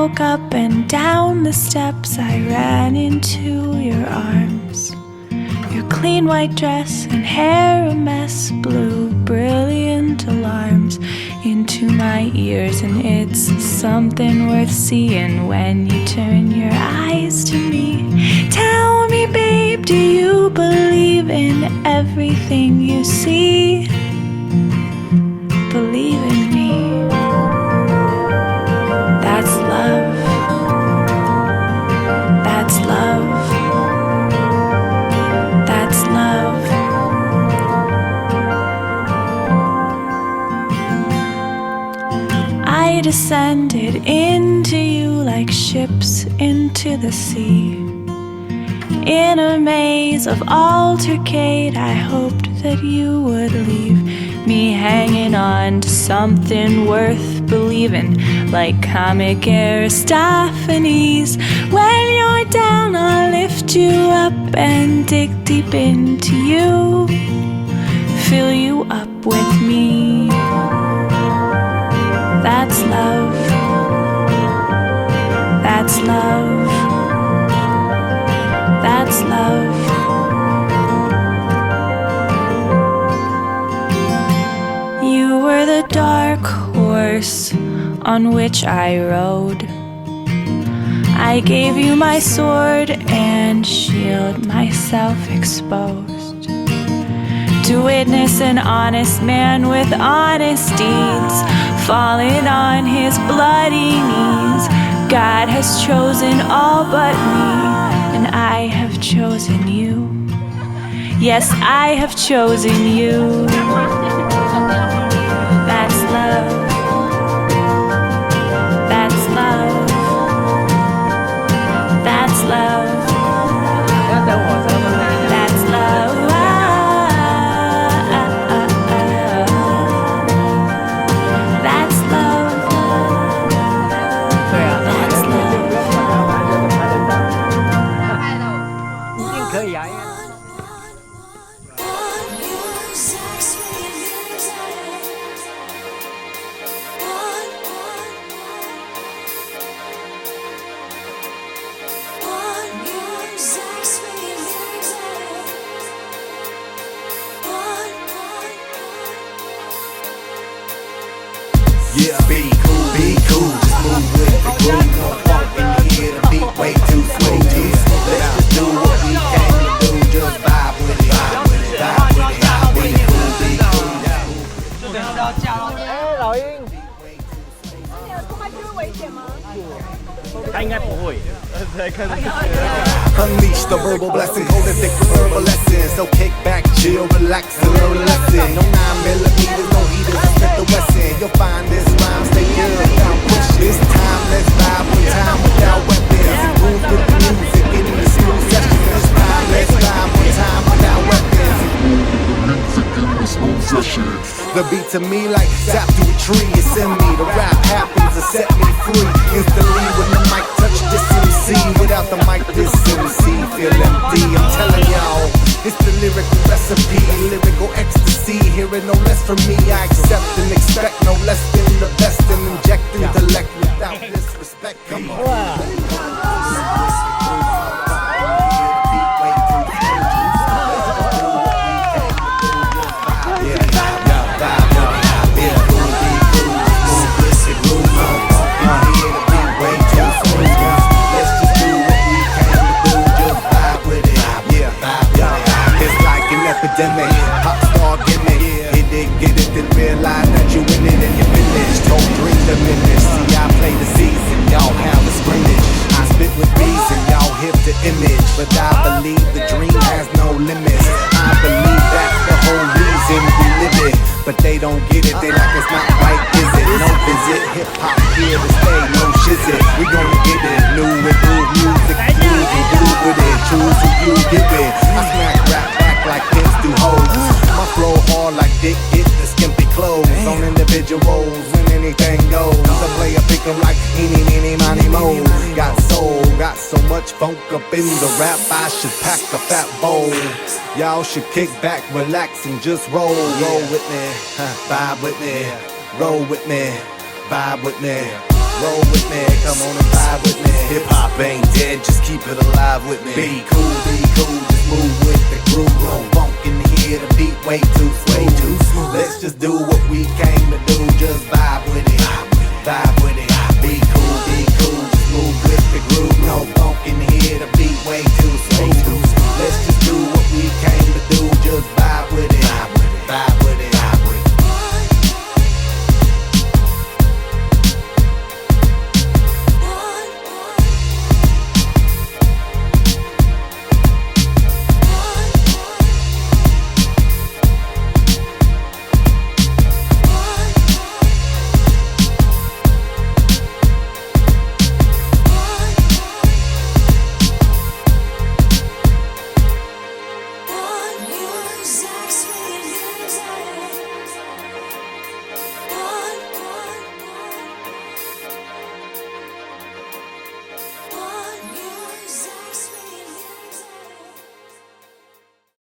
woke up and down the steps I ran into your arms. Your clean white dress and hair a mess blew brilliant alarms into my ears, and it's something worth seeing when you turn your eyes to me. Tell me, babe, do you believe in everything you see? Believe in me. That's love. That's love. That's love. I descended into you like ships into the sea. In a maze of altercate, I hoped that you would leave me hanging on to something worth believing, like comic Aristophanes. When you're down, I'll lift you up and dig deep into you, fill you up with me. That's love. That's love. That's love. You were the dark horse on which I rode. I gave you my sword and shield, myself exposed, to witness an honest man with honest deeds falling on his bloody knees. God has chosen all but me, and I have chosen you. Yes, I have chosen you. That's love. That's love. That's love. That's love. That's love. That's love. 一定可以啊！ Yeah, be cool, just move with the groove. No funk in the air, the beat way too smooth. Yeah, let's just do what we came to do, just vibe with it, vibe with it, vibe with it. Be cool. 就等下要架了。哎，老鹰，你的拖麦会危险吗？他应该不会。才看得出来。 Unleash the verbal blessing, hold it thick for verbal lessons. So kick back, chill, relax, and learn a lesson. No 9mm, no heaters, set the Wesson. You'll find this rhyme stay good without push. This time, let's vibe one time without weapons. And groove with the music in the smooth session. This time, let's vibe one time without weapons. The beat to me like tap to a tree, it's in me. The rap happens to set me free instantly when the mic touch this MC. Without the mic, this MC feel empty. I'm telling y'all, it's the lyrical recipe, lyrical ecstasy. Hearing no less from me, I accept and expect no less than the best and inject intellect without disrespect. Come on. Epidemic, pop star gimmick. Hit it, get it, then realize that you in it and you finished. Don't dream diminish. See, I play the season, y'all have a scrimmage. I spit with reason, y'all hip the image. But I believe the dream has no limits. I believe that's the whole reason we live it. But they don't get it, they like it's not right, is it? No visit, hip hop here to stay, no shizit. We gonna get it, new and groove music, groove and groove with it. Choose who you give it. I smack rap back like pimps do hoes. My flow hard like Dick get the skimpy clothes. On individuals and anything goes. I play a pick 'em like eeny, meeny, miny, mo. Got soul, got so much funk up in the rap, I should pack a fat bowl. Y'all should kick back, relax, and just roll. Roll with me, vibe with me, roll with me, vibe with me. Roll with me, come on and vibe with me. Hip hop ain't dead, just keep it alive with me. Be cool, just move with the groove. No funk in the air, the beat way too smooth. Let's just do what we came to do, just vibe with it, vibe with it.